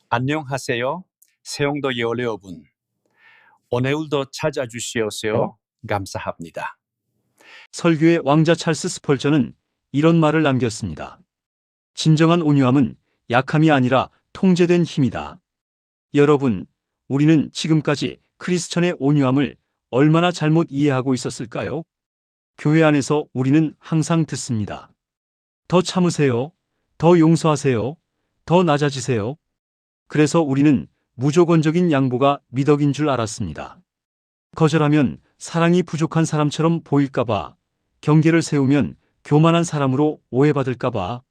안녕하세요. 세용도 여러분. 오늘도 찾아주셔서 감사합니다. 설교의 왕자 찰스 스펄전은 이런 말을 남겼습니다. 진정한 온유함은 약함이 아니라 통제된 힘이다. 여러분, 우리는 지금까지 크리스천의 온유함을 얼마나 잘못 이해하고 있었을까요? 교회 안에서 우리는 항상 듣습니다. 더 참으세요. 더 용서하세요. 더 낮아지세요. 그래서 우리는 무조건적인 양보가 미덕인 줄 알았습니다. 거절하면 사랑이 부족한 사람처럼 보일까봐, 경계를 세우면 교만한 사람으로 오해받을까봐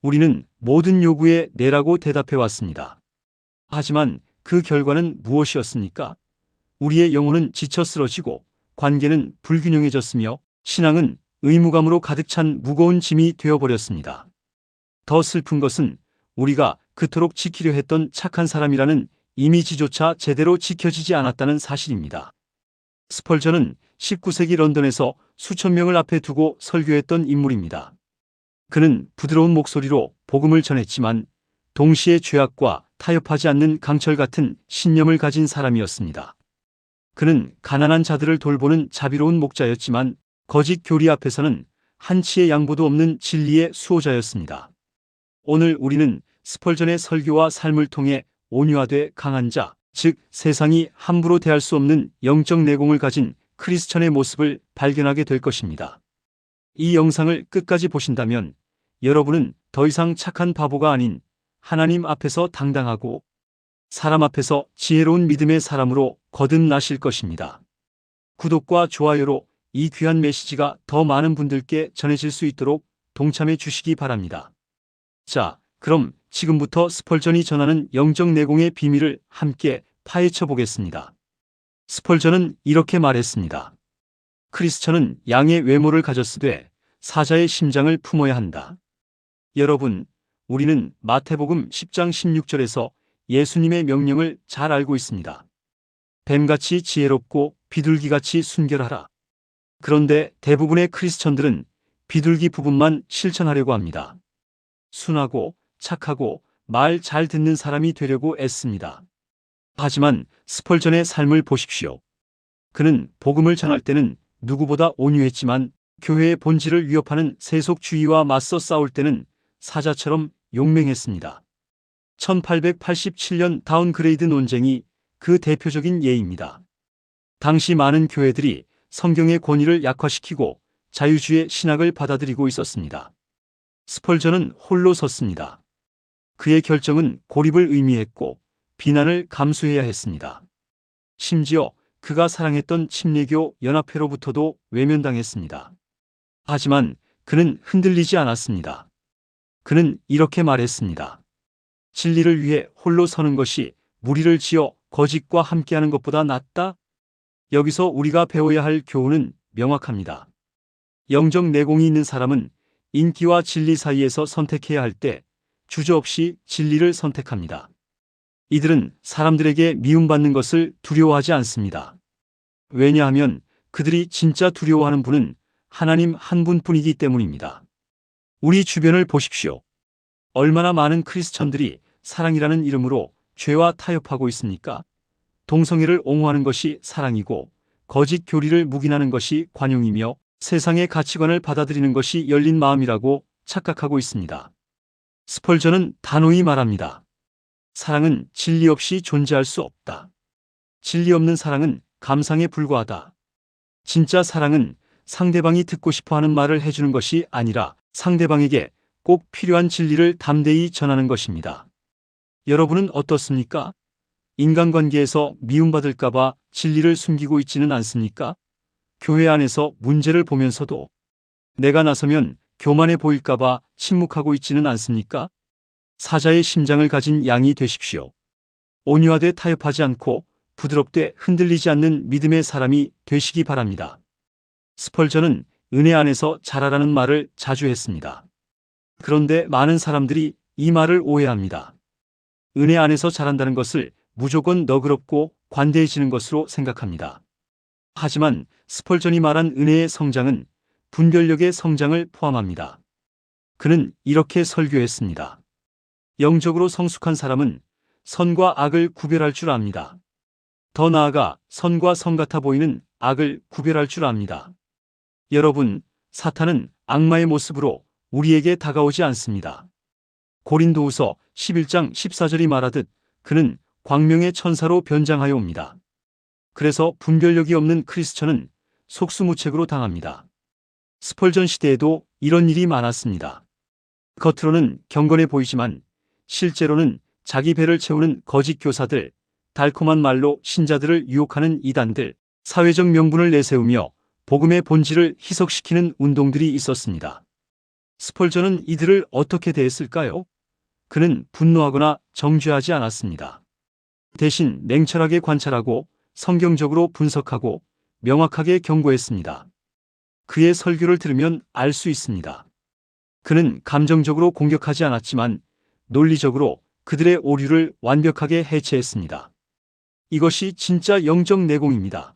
우리는 모든 요구에 네라고 대답해 왔습니다. 하지만 그 결과는 무엇이었습니까? 우리의 영혼은 지쳐 쓰러지고 관계는 불균형해졌으며 신앙은 의무감으로 가득 찬 무거운 짐이 되어버렸습니다. 더 슬픈 것은 우리가 그토록 지키려 했던 착한 사람이라는 이미지조차 제대로 지켜지지 않았다는 사실입니다. 스펄전은 19세기 런던에서 수천 명을 앞에 두고 설교했던 인물입니다. 그는 부드러운 목소리로 복음을 전했지만 동시에 죄악과 타협하지 않는 강철 같은 신념을 가진 사람이었습니다. 그는 가난한 자들을 돌보는 자비로운 목자였지만 거짓 교리 앞에서는 한치의 양보도 없는 진리의 수호자였습니다. 오늘 우리는 스펄전의 설교와 삶을 통해 온유하되 강한 자, 즉 세상이 함부로 대할 수 없는 영적 내공을 가진 크리스천의 모습을 발견하게 될 것입니다. 이 영상을 끝까지 보신다면 여러분은 더 이상 착한 바보가 아닌 하나님 앞에서 당당하고 사람 앞에서 지혜로운 믿음의 사람으로 거듭나실 것입니다. 구독과 좋아요로 이 귀한 메시지가 더 많은 분들께 전해질 수 있도록 동참해 주시기 바랍니다. 자, 그럼 지금부터 스펄전이 전하는 영적 내공의 비밀을 함께 파헤쳐 보겠습니다. 스펄전은 이렇게 말했습니다. 크리스천은 양의 외모를 가졌으되 사자의 심장을 품어야 한다. 여러분, 우리는 마태복음 10장 16절에서 예수님의 명령을 잘 알고 있습니다. 뱀같이 지혜롭고 비둘기같이 순결하라. 그런데 대부분의 크리스천들은 비둘기 부분만 실천하려고 합니다. 순하고 착하고 말 잘 듣는 사람이 되려고 애씁니다. 하지만 스펄전의 삶을 보십시오. 그는 복음을 전할 때는 누구보다 온유했지만 교회의 본질을 위협하는 세속주의와 맞서 싸울 때는 사자처럼 용맹했습니다. 1887년 다운그레이드 논쟁이 그 대표적인 예입니다. 당시 많은 교회들이 성경의 권위를 약화시키고 자유주의 신학을 받아들이고 있었습니다. 스펄전은 홀로 섰습니다. 그의 결정은 고립을 의미했고 비난을 감수해야 했습니다. 심지어 그가 사랑했던 침례교 연합회로부터도 외면당했습니다. 하지만 그는 흔들리지 않았습니다. 그는 이렇게 말했습니다. 진리를 위해 홀로 서는 것이 무리를 지어 거짓과 함께하는 것보다 낫다? 여기서 우리가 배워야 할 교훈은 명확합니다. 영적 내공이 있는 사람은 인기와 진리 사이에서 선택해야 할 때 주저없이 진리를 선택합니다. 이들은 사람들에게 미움받는 것을 두려워하지 않습니다. 왜냐하면 그들이 진짜 두려워하는 분은 하나님 한 분뿐이기 때문입니다. 우리 주변을 보십시오. 얼마나 많은 크리스천들이 사랑이라는 이름으로 죄와 타협하고 있습니까? 동성애를 옹호하는 것이 사랑이고 거짓 교리를 묵인하는 것이 관용이며 세상의 가치관을 받아들이는 것이 열린 마음이라고 착각하고 있습니다. 스펄전은 단호히 말합니다. 사랑은 진리 없이 존재할 수 없다. 진리 없는 사랑은 감상에 불과하다. 진짜 사랑은 상대방이 듣고 싶어하는 말을 해주는 것이 아니라 상대방에게 꼭 필요한 진리를 담대히 전하는 것입니다. 여러분은 어떻습니까? 인간관계에서 미움받을까봐 진리를 숨기고 있지는 않습니까? 교회 안에서 문제를 보면서도 내가 나서면 교만해 보일까봐 침묵하고 있지는 않습니까? 사자의 심장을 가진 양이 되십시오. 온유하되 타협하지 않고 부드럽되 흔들리지 않는 믿음의 사람이 되시기 바랍니다. 스펄전은 은혜 안에서 자라라는 말을 자주 했습니다. 그런데 많은 사람들이 이 말을 오해합니다. 은혜 안에서 자란다는 것을 무조건 너그럽고 관대해지는 것으로 생각합니다. 하지만 스펄전이 말한 은혜의 성장은 분별력의 성장을 포함합니다. 그는 이렇게 설교했습니다. 영적으로 성숙한 사람은 선과 악을 구별할 줄 압니다. 더 나아가 선과 성 같아 보이는 악을 구별할 줄 압니다. 여러분, 사탄은 악마의 모습으로 우리에게 다가오지 않습니다. 고린도후서 11장 14절이 말하듯 그는 광명의 천사로 변장하여 옵니다. 그래서 분별력이 없는 크리스천은 속수무책으로 당합니다. 스펄전 시대에도 이런 일이 많았습니다. 겉으로는 경건해 보이지만 실제로는 자기 배를 채우는 거짓 교사들, 달콤한 말로 신자들을 유혹하는 이단들, 사회적 명분을 내세우며 복음의 본질을 희석시키는 운동들이 있었습니다. 스펄전은 이들을 어떻게 대했을까요? 그는 분노하거나 정죄하지 않았습니다. 대신 냉철하게 관찰하고 성경적으로 분석하고 명확하게 경고했습니다. 그의 설교를 들으면 알 수 있습니다. 그는 감정적으로 공격하지 않았지만 논리적으로 그들의 오류를 완벽하게 해체했습니다. 이것이 진짜 영적 내공입니다.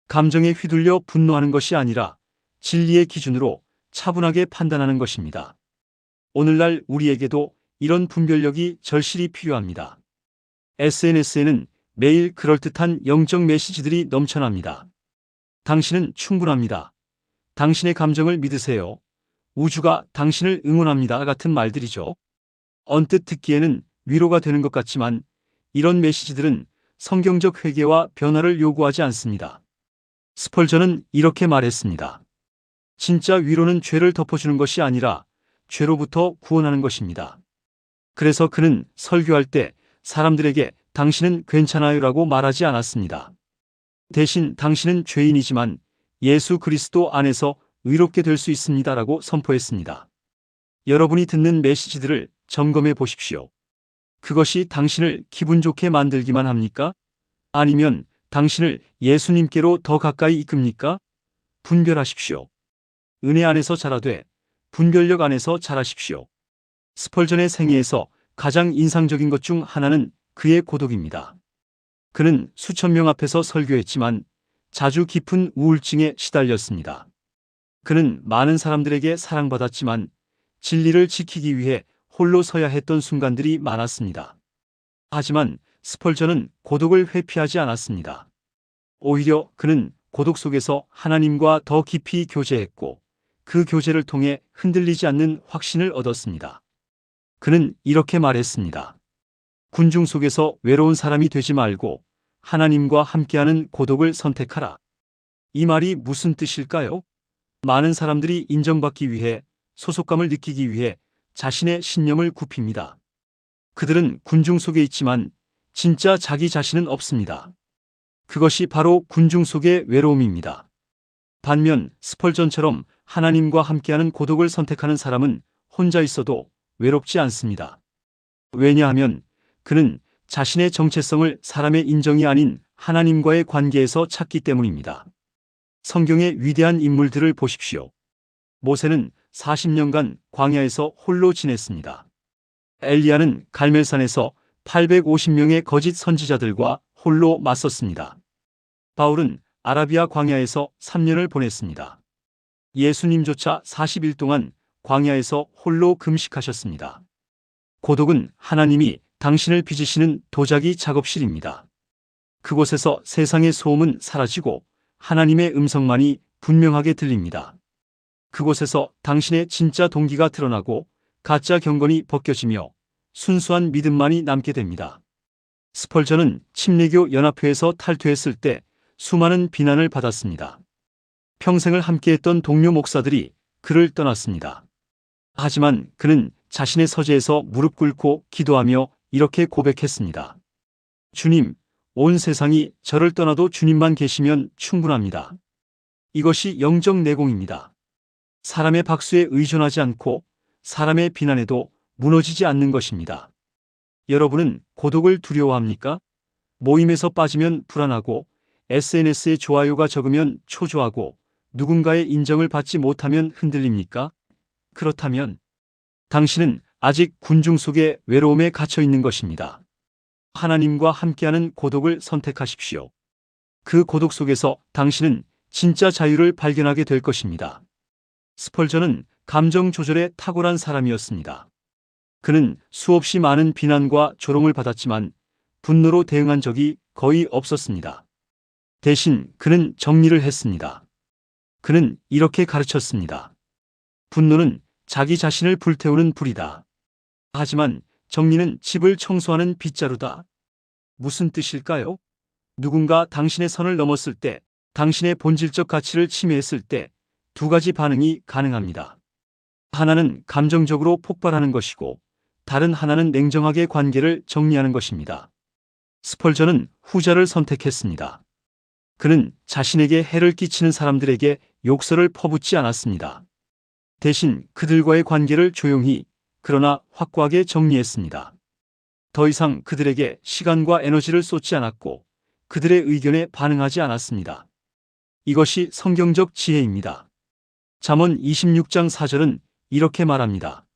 감정에 휘둘려 분노하는 것이 아니라 진리의 기준으로 차분하게 판단하는 것입니다. 오늘날 우리에게도 이런 분별력이 절실히 필요합니다. SNS에는 매일 그럴듯한 영적 메시지들이 넘쳐납니다. 당신은 충분합니다. 당신의 감정을 믿으세요. 우주가 당신을 응원합니다. 같은 말들이죠. 언뜻 듣기에는 위로가 되는 것 같지만 이런 메시지들은 성경적 회개와 변화를 요구하지 않습니다. 스펄전은 이렇게 말했습니다. 진짜 위로는 죄를 덮어주는 것이 아니라 죄로부터 구원하는 것입니다. 그래서 그는 설교할 때 사람들에게 당신은 괜찮아요라고 말하지 않았습니다. 대신 당신은 죄인이지만 예수 그리스도 안에서 의롭게 될 수 있습니다라고 선포했습니다. 여러분이 듣는 메시지들을 점검해 보십시오. 그것이 당신을 기분 좋게 만들기만 합니까? 아니면 당신을 예수님께로 더 가까이 이끕니까? 분별하십시오. 은혜 안에서 자라되 분별력 안에서 자라십시오. 스펄전의 생애에서 가장 인상적인 것 중 하나는 그의 고독입니다. 그는 수천 명 앞에서 설교했지만 자주 깊은 우울증에 시달렸습니다. 그는 많은 사람들에게 사랑받았지만 진리를 지키기 위해 홀로 서야 했던 순간들이 많았습니다. 하지만 스펄전은 고독을 회피하지 않았습니다. 오히려 그는 고독 속에서 하나님과 더 깊이 교제했고 그 교제를 통해 흔들리지 않는 확신을 얻었습니다. 그는 이렇게 말했습니다. 군중 속에서 외로운 사람이 되지 말고 하나님과 함께하는 고독을 선택하라. 이 말이 무슨 뜻일까요? 많은 사람들이 인정받기 위해 소속감을 느끼기 위해 자신의 신념을 굽힙니다. 그들은 군중 속에 있지만 진짜 자기 자신은 없습니다. 그것이 바로 군중 속의 외로움입니다. 반면 스펄전처럼 하나님과 함께하는 고독을 선택하는 사람은 혼자 있어도 외롭지 않습니다. 왜냐하면 그는 자신의 정체성을 사람의 인정이 아닌 하나님과의 관계에서 찾기 때문입니다. 성경의 위대한 인물들을 보십시오. 모세는 40년간 광야에서 홀로 지냈습니다. 엘리야는 갈멜산에서 850명의 거짓 선지자들과 홀로 맞섰습니다. 바울은 아라비아 광야에서 3년을 보냈습니다. 예수님조차 40일 동안 광야에서 홀로 금식하셨습니다. 고독은 하나님이 당신을 빚으시는 도자기 작업실입니다. 그곳에서 세상의 소음은 사라지고 하나님의 음성만이 분명하게 들립니다. 그곳에서 당신의 진짜 동기가 드러나고 가짜 경건이 벗겨지며 순수한 믿음만이 남게 됩니다. 스펄전은 침례교 연합회에서 탈퇴했을 때 수많은 비난을 받았습니다. 평생을 함께했던 동료 목사들이 그를 떠났습니다. 하지만 그는 자신의 서재에서 무릎 꿇고 기도하며 이렇게 고백했습니다. 주님, 온 세상이 저를 떠나도 주님만 계시면 충분합니다. 이것이 영적 내공입니다. 사람의 박수에 의존하지 않고 사람의 비난에도 무너지지 않는 것입니다. 여러분은 고독을 두려워합니까? 모임에서 빠지면 불안하고 SNS에 좋아요가 적으면 초조하고 누군가의 인정을 받지 못하면 흔들립니까? 그렇다면 당신은 아직 군중 속의 외로움에 갇혀 있는 것입니다. 하나님과 함께하는 고독을 선택하십시오. 그 고독 속에서 당신은 진짜 자유를 발견하게 될 것입니다. 스펄전은 감정 조절에 탁월한 사람이었습니다. 그는 수없이 많은 비난과 조롱을 받았지만 분노로 대응한 적이 거의 없었습니다. 대신 그는 정리를 했습니다. 그는 이렇게 가르쳤습니다. 분노는 자기 자신을 불태우는 불이다. 하지만 정리는 집을 청소하는 빗자루다. 무슨 뜻일까요? 누군가 당신의 선을 넘었을 때, 당신의 본질적 가치를 침해했을 때 두 가지 반응이 가능합니다. 하나는 감정적으로 폭발하는 것이고, 다른 하나는 냉정하게 관계를 정리하는 것입니다. 스펄전은 후자를 선택했습니다. 그는 자신에게 해를 끼치는 사람들에게 욕설을 퍼붓지 않았습니다. 대신 그들과의 관계를 조용히, 그러나 확고하게 정리했습니다. 더 이상 그들에게 시간과 에너지를 쏟지 않았고, 그들의 의견에 반응하지 않았습니다. 이것이 성경적 지혜입니다. 잠언 26장 4절은 이렇게 말합니다.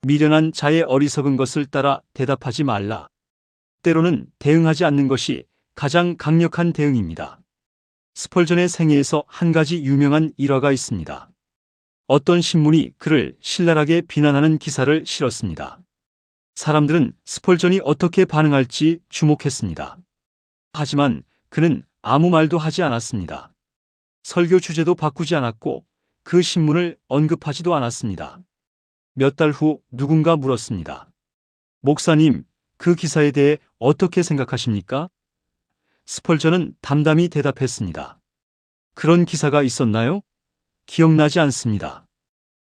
미련한 자의 어리석은 것을 따라 대답하지 말라. 때로는 대응하지 않는 것이 가장 강력한 대응입니다. 스펄전의 생애에서 한 가지 유명한 일화가 있습니다. 어떤 신문이 그를 신랄하게 비난하는 기사를 실었습니다. 사람들은 스펄전이 어떻게 반응할지 주목했습니다. 하지만 그는 아무 말도 하지 않았습니다. 설교 주제도 바꾸지 않았고 그 신문을 언급하지도 않았습니다. 몇 달 후 누군가 물었습니다. 목사님, 그 기사에 대해 어떻게 생각하십니까? 스펄전은 담담히 대답했습니다. 그런 기사가 있었나요? 기억나지 않습니다.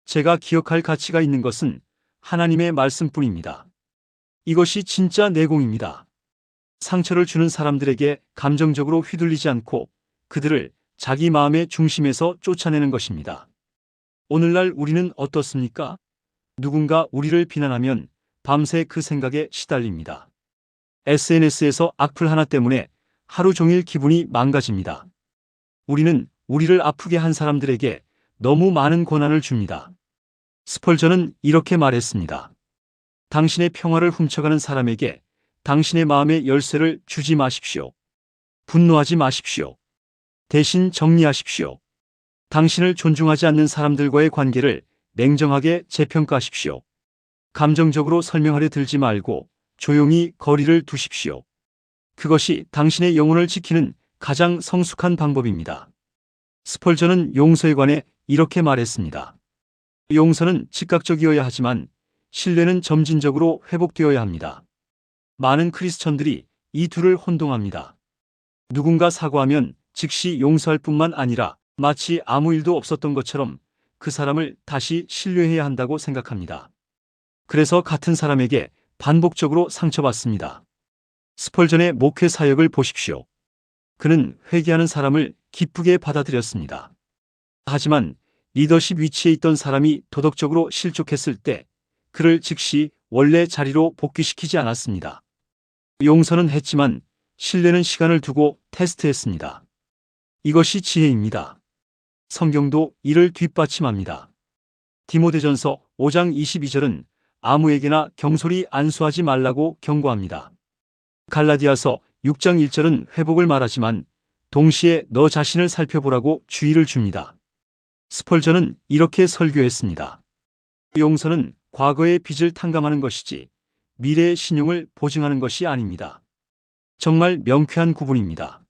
제가 기억할 가치가 있는 것은 하나님의 말씀뿐입니다. 이것이 진짜 내공입니다. 상처를 주는 사람들에게 감정적으로 휘둘리지 않고 그들을 자기 마음의 중심에서 쫓아내는 것입니다. 오늘날 우리는 어떻습니까? 누군가 우리를 비난하면 밤새 그 생각에 시달립니다. SNS에서 악플 하나 때문에 하루 종일 기분이 망가집니다. 우리는 우리를 아프게 한 사람들에게 너무 많은 고난을 줍니다. 스펄전은 이렇게 말했습니다. 당신의 평화를 훔쳐가는 사람에게 당신의 마음의 열쇠를 주지 마십시오. 분노하지 마십시오. 대신 정리하십시오. 당신을 존중하지 않는 사람들과의 관계를 냉정하게 재평가하십시오. 감정적으로 설명하려 들지 말고 조용히 거리를 두십시오. 그것이 당신의 영혼을 지키는 가장 성숙한 방법입니다. 스펄전은 용서에 관해 이렇게 말했습니다. 용서는 즉각적이어야 하지만 신뢰는 점진적으로 회복되어야 합니다. 많은 크리스천들이 이 둘을 혼동합니다. 누군가 사과하면 즉시 용서할 뿐만 아니라 마치 아무 일도 없었던 것처럼 그 사람을 다시 신뢰해야 한다고 생각합니다. 그래서 같은 사람에게 반복적으로 상처받습니다. 스펄전의 목회 사역을 보십시오. 그는 회개하는 사람을 기쁘게 받아들였습니다. 하지만 리더십 위치에 있던 사람이 도덕적으로 실족했을 때 그를 즉시 원래 자리로 복귀시키지 않았습니다. 용서는 했지만 신뢰는 시간을 두고 테스트했습니다. 이것이 지혜입니다. 성경도 이를 뒷받침합니다. 디모데전서 5장 22절은 아무에게나 경솔히 안수하지 말라고 경고합니다. 갈라디아서 6장 1절은 회복을 말하지만 동시에 너 자신을 살펴보라고 주의를 줍니다. 스펄전은 이렇게 설교했습니다. 용서는 과거의 빚을 탕감하는 것이지 미래의 신용을 보증하는 것이 아닙니다. 정말 명쾌한 구분입니다.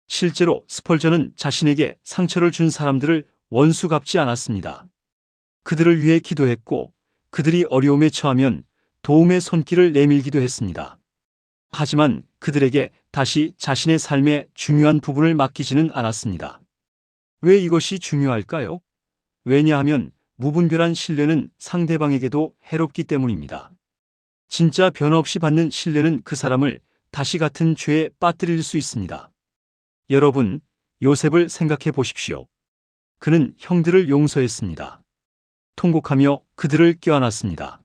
실제로 스펄전은 자신에게 상처를 준 사람들을 원수 갚지 않았습니다. 그들을 위해 기도했고 그들이 어려움에 처하면 도움의 손길을 내밀기도 했습니다. 하지만 그들에게 다시 자신의 삶의 중요한 부분을 맡기지는 않았습니다. 왜 이것이 중요할까요? 왜냐하면 무분별한 신뢰는 상대방에게도 해롭기 때문입니다. 진짜 변화 없이 받는 신뢰는 그 사람을 다시 같은 죄에 빠뜨릴 수 있습니다. 여러분, 요셉을 생각해 보십시오. 그는 형들을 용서했습니다. 통곡하며 그들을 껴안았습니다.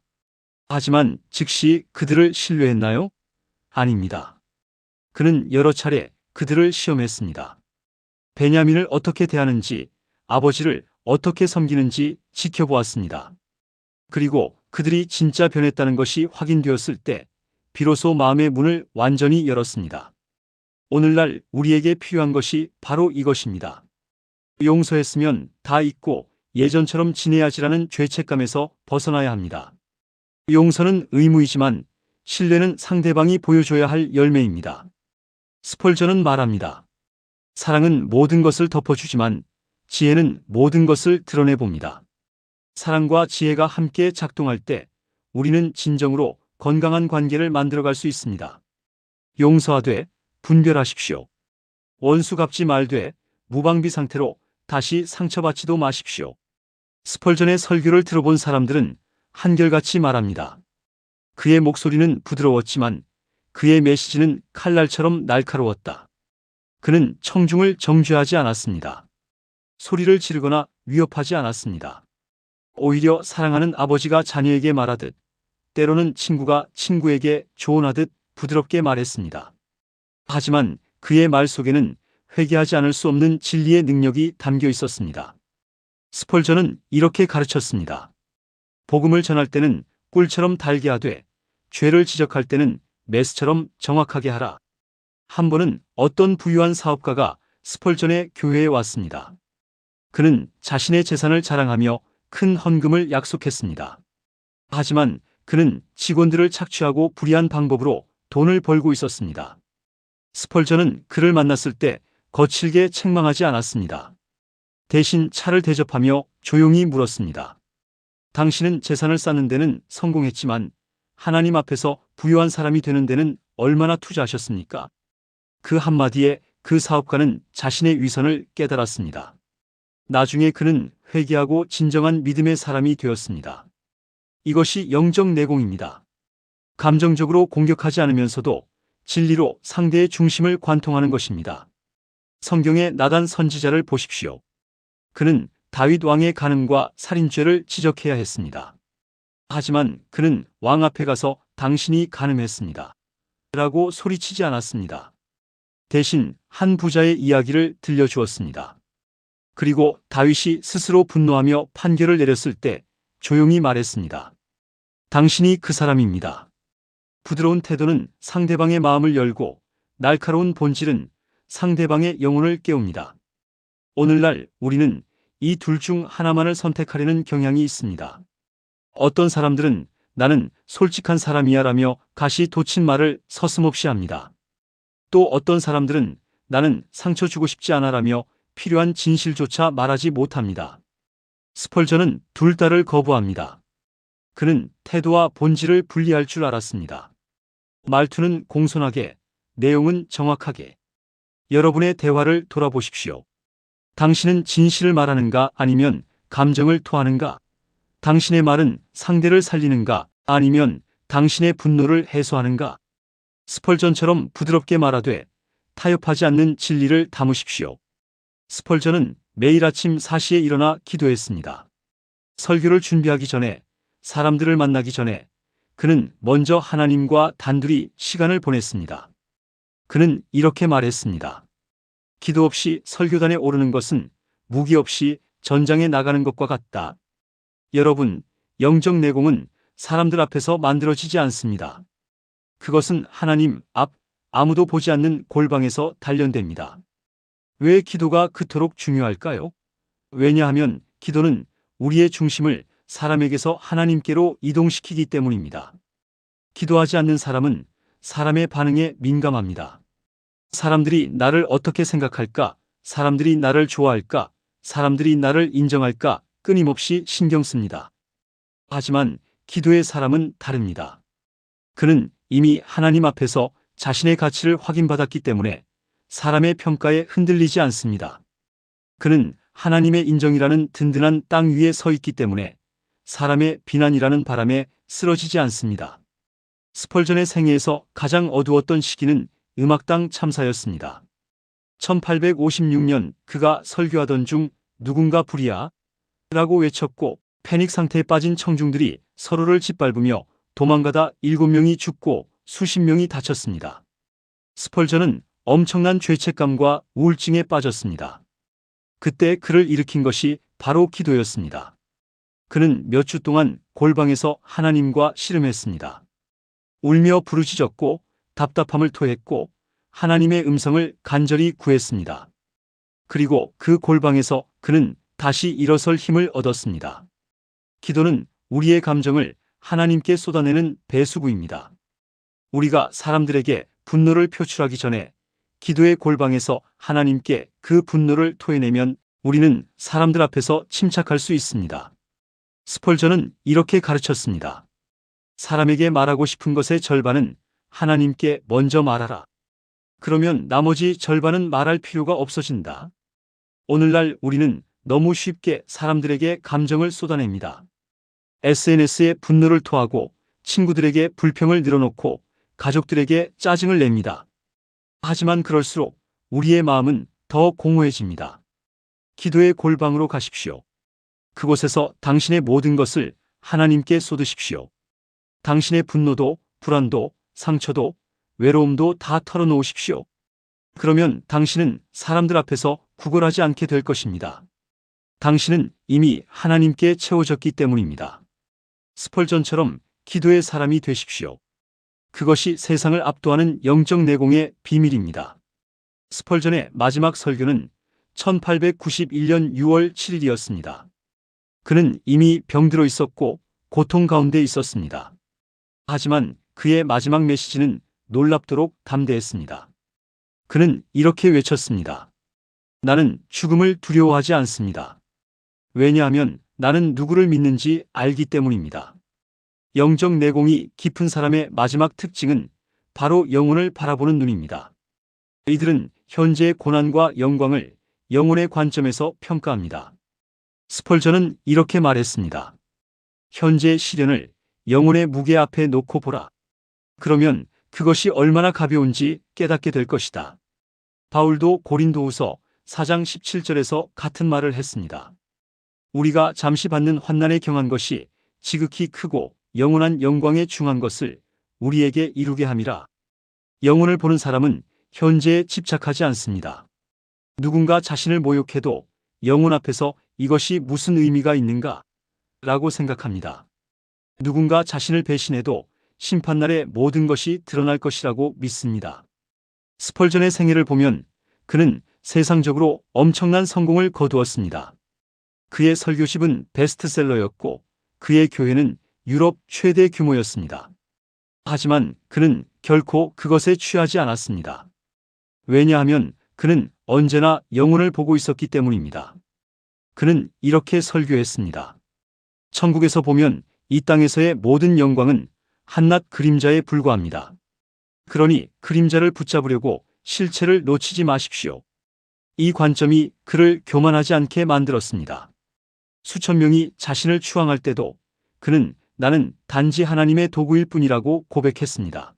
하지만 즉시 그들을 신뢰했나요? 아닙니다. 그는 여러 차례 그들을 시험했습니다. 베냐민을 어떻게 대하는지, 아버지를 어떻게 섬기는지 지켜보았습니다. 그리고 그들이 진짜 변했다는 것이 확인되었을 때 비로소 마음의 문을 완전히 열었습니다. 오늘날 우리에게 필요한 것이 바로 이것입니다. 용서했으면 다 잊고 예전처럼 지내야지라는 죄책감에서 벗어나야 합니다. 용서는 의무이지만 신뢰는 상대방이 보여줘야 할 열매입니다. 스펄전은 말합니다. 사랑은 모든 것을 덮어주지만 지혜는 모든 것을 드러내봅니다. 사랑과 지혜가 함께 작동할 때 우리는 진정으로 건강한 관계를 만들어갈 수 있습니다. 용서하되 분별하십시오. 원수 갚지 말되 무방비 상태로 다시 상처받지도 마십시오. 스펄전의 설교를 들어본 사람들은 한결같이 말합니다. 그의 목소리는 부드러웠지만 그의 메시지는 칼날처럼 날카로웠다. 그는 청중을 정죄하지 않았습니다. 소리를 지르거나 위협하지 않았습니다. 오히려 사랑하는 아버지가 자녀에게 말하듯, 때로는 친구가 친구에게 조언하듯 부드럽게 말했습니다. 하지만 그의 말 속에는 회개하지 않을 수 없는 진리의 능력이 담겨 있었습니다. 스펄전은 이렇게 가르쳤습니다. 복음을 전할 때는 꿀처럼 달게 하되 죄를 지적할 때는 메스처럼 정확하게 하라. 한 번은 어떤 부유한 사업가가 스펄전의 교회에 왔습니다. 그는 자신의 재산을 자랑하며 큰 헌금을 약속했습니다. 하지만 그는 직원들을 착취하고 불의한 방법으로 돈을 벌고 있었습니다. 스펄전은 그를 만났을 때 거칠게 책망하지 않았습니다. 대신 차를 대접하며 조용히 물었습니다. 당신은 재산을 쌓는 데는 성공했지만 하나님 앞에서 부유한 사람이 되는 데는 얼마나 투자하셨습니까? 그 한마디에 그 사업가는 자신의 위선을 깨달았습니다. 나중에 그는 회개하고 진정한 믿음의 사람이 되었습니다. 이것이 영적 내공입니다. 감정적으로 공격하지 않으면서도 진리로 상대의 중심을 관통하는 것입니다. 성경의 나단 선지자를 보십시오. 그는 다윗 왕의 간음과 살인죄를 지적해야 했습니다. 하지만 그는 왕 앞에 가서 당신이 간음했습니다. 라고 소리치지 않았습니다. 대신 한 부자의 이야기를 들려주었습니다. 그리고 다윗이 스스로 분노하며 판결을 내렸을 때 조용히 말했습니다. 당신이 그 사람입니다. 부드러운 태도는 상대방의 마음을 열고 날카로운 본질은 상대방의 영혼을 깨웁니다. 오늘날 우리는 이 둘 중 하나만을 선택하려는 경향이 있습니다. 어떤 사람들은 나는 솔직한 사람이야 라며 가시 돋친 말을 서슴없이 합니다. 또 어떤 사람들은 나는 상처 주고 싶지 않아 라며 필요한 진실조차 말하지 못합니다. 스펄전은 둘 다를 거부합니다. 그는 태도와 본질을 분리할 줄 알았습니다. 말투는 공손하게, 내용은 정확하게. 여러분의 대화를 돌아보십시오. 당신은 진실을 말하는가 아니면 감정을 토하는가? 당신의 말은 상대를 살리는가 아니면 당신의 분노를 해소하는가? 스펄전처럼 부드럽게 말하되 타협하지 않는 진리를 담으십시오. 스펄전은 매일 아침 4시에 일어나 기도했습니다. 설교를 준비하기 전에, 사람들을 만나기 전에 그는 먼저 하나님과 단둘이 시간을 보냈습니다. 그는 이렇게 말했습니다. 기도 없이 설교단에 오르는 것은 무기 없이 전장에 나가는 것과 같다. 여러분, 영적 내공은 사람들 앞에서 만들어지지 않습니다. 그것은 하나님 앞 아무도 보지 않는 골방에서 단련됩니다. 왜 기도가 그토록 중요할까요? 왜냐하면 기도는 우리의 중심을 사람에게서 하나님께로 이동시키기 때문입니다. 기도하지 않는 사람은 사람의 반응에 민감합니다. 사람들이 나를 어떻게 생각할까? 사람들이 나를 좋아할까? 사람들이 나를 인정할까? 끊임없이 신경 씁니다. 하지만 기도의 사람은 다릅니다. 그는 이미 하나님 앞에서 자신의 가치를 확인받았기 때문에 사람의 평가에 흔들리지 않습니다. 그는 하나님의 인정이라는 든든한 땅 위에 서 있기 때문에 사람의 비난이라는 바람에 쓰러지지 않습니다. 스펄전의 생애에서 가장 어두웠던 시기는 음악당 참사였습니다. 1856년 그가 설교하던 중 누군가 불이야? 라고 외쳤고 패닉 상태에 빠진 청중들이 서로를 짓밟으며 도망가다 7명이 죽고 수십 명이 다쳤습니다. 스펄전은 엄청난 죄책감과 우울증에 빠졌습니다. 그때 그를 일으킨 것이 바로 기도였습니다. 그는 몇 주 동안 골방에서 하나님과 씨름했습니다. 울며 부르짖었고 답답함을 토했고 하나님의 음성을 간절히 구했습니다. 그리고 그 골방에서 그는 다시 일어설 힘을 얻었습니다. 기도는 우리의 감정을 하나님께 쏟아내는 배수구입니다. 우리가 사람들에게 분노를 표출하기 전에 기도의 골방에서 하나님께 그 분노를 토해내면 우리는 사람들 앞에서 침착할 수 있습니다. 스펄전은 이렇게 가르쳤습니다. 사람에게 말하고 싶은 것의 절반은 하나님께 먼저 말하라. 그러면 나머지 절반은 말할 필요가 없어진다. 오늘날 우리는 너무 쉽게 사람들에게 감정을 쏟아냅니다. SNS에 분노를 토하고 친구들에게 불평을 늘어놓고 가족들에게 짜증을 냅니다. 하지만 그럴수록 우리의 마음은 더 공허해집니다. 기도의 골방으로 가십시오. 그곳에서 당신의 모든 것을 하나님께 쏟으십시오. 당신의 분노도, 불안도, 상처도, 외로움도 다 털어놓으십시오. 그러면 당신은 사람들 앞에서 구걸하지 않게 될 것입니다. 당신은 이미 하나님께 채워졌기 때문입니다. 스펄전처럼 기도의 사람이 되십시오. 그것이 세상을 압도하는 영적 내공의 비밀입니다. 스펄전의 마지막 설교는 1891년 6월 7일이었습니다. 그는 이미 병들어 있었고 고통 가운데 있었습니다. 하지만 그의 마지막 메시지는 놀랍도록 담대했습니다. 그는 이렇게 외쳤습니다. 나는 죽음을 두려워하지 않습니다. 왜냐하면 나는 누구를 믿는지 알기 때문입니다. 영적 내공이 깊은 사람의 마지막 특징은 바로 영혼을 바라보는 눈입니다. 이들은 현재의 고난과 영광을 영혼의 관점에서 평가합니다. 스펄전은 이렇게 말했습니다. 현재의 시련을 영혼의 무게 앞에 놓고 보라. 그러면 그것이 얼마나 가벼운지 깨닫게 될 것이다. 바울도 고린도후서 4장 17절에서 같은 말을 했습니다. 우리가 잠시 받는 환난에 경한 것이 지극히 크고 영원한 영광에 중한 것을 우리에게 이루게 함이라. 영혼을 보는 사람은 현재에 집착하지 않습니다. 누군가 자신을 모욕해도 영혼 앞에서 이것이 무슨 의미가 있는가? 라고 생각합니다. 누군가 자신을 배신해도 심판날에 모든 것이 드러날 것이라고 믿습니다. 스펄전의 생애를 보면 그는 세상적으로 엄청난 성공을 거두었습니다. 그의 설교집은 베스트셀러였고 그의 교회는 유럽 최대 규모였습니다. 하지만 그는 결코 그것에 취하지 않았습니다. 왜냐하면 그는 언제나 영혼을 보고 있었기 때문입니다. 그는 이렇게 설교했습니다. 천국에서 보면 이 땅에서의 모든 영광은 한낱 그림자에 불과합니다. 그러니 그림자를 붙잡으려고 실체를 놓치지 마십시오. 이 관점이 그를 교만하지 않게 만들었습니다. 수천 명이 자신을 추앙할 때도 그는 나는 단지 하나님의 도구일 뿐이라고 고백했습니다.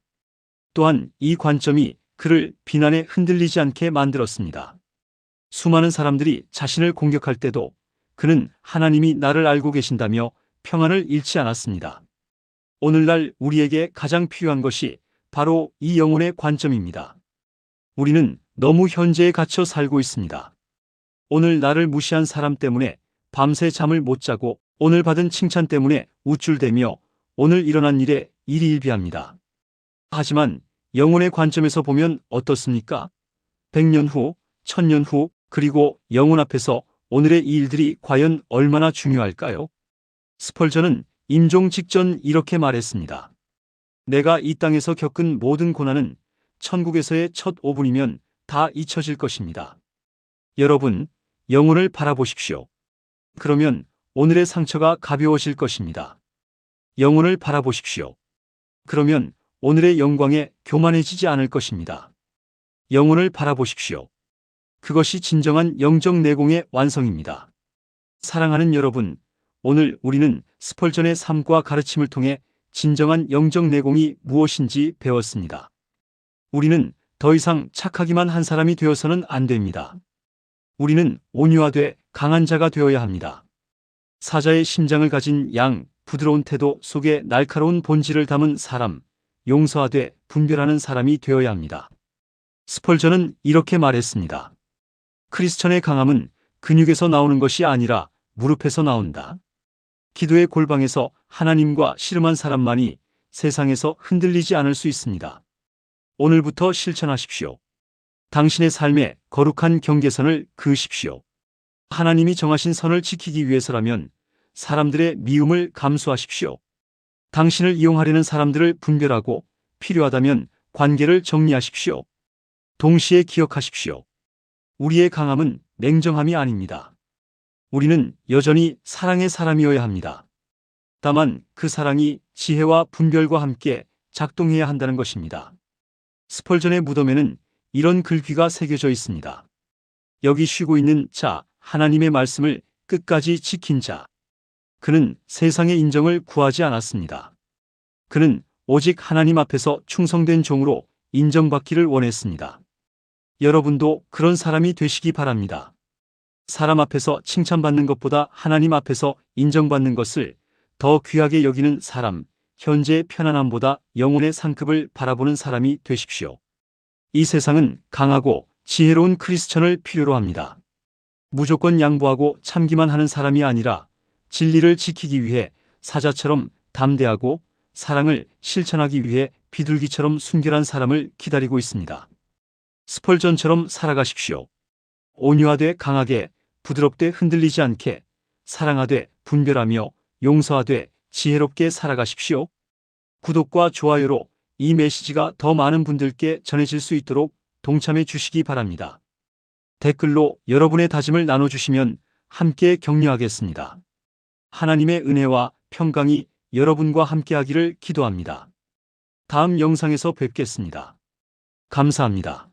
또한 이 관점이 그를 비난에 흔들리지 않게 만들었습니다. 수많은 사람들이 자신을 공격할 때도 그는 하나님이 나를 알고 계신다며 평안을 잃지 않았습니다. 오늘날 우리에게 가장 필요한 것이 바로 이 영혼의 관점입니다. 우리는 너무 현재에 갇혀 살고 있습니다. 오늘 나를 무시한 사람 때문에 밤새 잠을 못 자고 오늘 받은 칭찬 때문에 우쭐대며 오늘 일어난 일에 일희일비합니다. 하지만 영혼의 관점에서 보면 어떻습니까? 100년 후, 1000년 후, 그리고 영혼 앞에서 오늘의 이 일들이 과연 얼마나 중요할까요? 스펄전은 임종 직전 이렇게 말했습니다. 내가 이 땅에서 겪은 모든 고난은 천국에서의 첫 5분이면 다 잊혀질 것입니다. 여러분, 영혼을 바라보십시오. 그러면 오늘의 상처가 가벼워질 것입니다. 영혼을 바라보십시오. 그러면 오늘의 영광에 교만해지지 않을 것입니다. 영혼을 바라보십시오. 그것이 진정한 영적 내공의 완성입니다. 사랑하는 여러분, 오늘 우리는 스펄전의 삶과 가르침을 통해 진정한 영적 내공이 무엇인지 배웠습니다. 우리는 더 이상 착하기만 한 사람이 되어서는 안 됩니다. 우리는 온유하되 강한 자가 되어야 합니다. 사자의 심장을 가진 양, 부드러운 태도 속에 날카로운 본질을 담은 사람, 용서하되 분별하는 사람이 되어야 합니다. 스펄전은 이렇게 말했습니다. 크리스천의 강함은 근육에서 나오는 것이 아니라 무릎에서 나온다. 기도의 골방에서 하나님과 씨름한 사람만이 세상에서 흔들리지 않을 수 있습니다. 오늘부터 실천하십시오. 당신의 삶에 거룩한 경계선을 그으십시오. 하나님이 정하신 선을 지키기 위해서라면 사람들의 미움을 감수하십시오. 당신을 이용하려는 사람들을 분별하고 필요하다면 관계를 정리하십시오. 동시에 기억하십시오. 우리의 강함은 냉정함이 아닙니다. 우리는 여전히 사랑의 사람이어야 합니다. 다만 그 사랑이 지혜와 분별과 함께 작동해야 한다는 것입니다. 스펄전의 무덤에는 이런 글귀가 새겨져 있습니다. 여기 쉬고 있는 자, 하나님의 말씀을 끝까지 지킨 자. 그는 세상의 인정을 구하지 않았습니다. 그는 오직 하나님 앞에서 충성된 종으로 인정받기를 원했습니다. 여러분도 그런 사람이 되시기 바랍니다. 사람 앞에서 칭찬받는 것보다 하나님 앞에서 인정받는 것을 더 귀하게 여기는 사람, 현재의 편안함보다 영혼의 상급을 바라보는 사람이 되십시오. 이 세상은 강하고 지혜로운 크리스천을 필요로 합니다. 무조건 양보하고 참기만 하는 사람이 아니라 진리를 지키기 위해 사자처럼 담대하고 사랑을 실천하기 위해 비둘기처럼 순결한 사람을 기다리고 있습니다. 스펄전처럼 살아가십시오. 온유하되 강하게, 부드럽되 흔들리지 않게, 사랑하되 분별하며 용서하되 지혜롭게 살아가십시오. 구독과 좋아요로 이 메시지가 더 많은 분들께 전해질 수 있도록 동참해 주시기 바랍니다. 댓글로 여러분의 다짐을 나눠주시면 함께 격려하겠습니다. 하나님의 은혜와 평강이 여러분과 함께하기를 기도합니다. 다음 영상에서 뵙겠습니다. 감사합니다.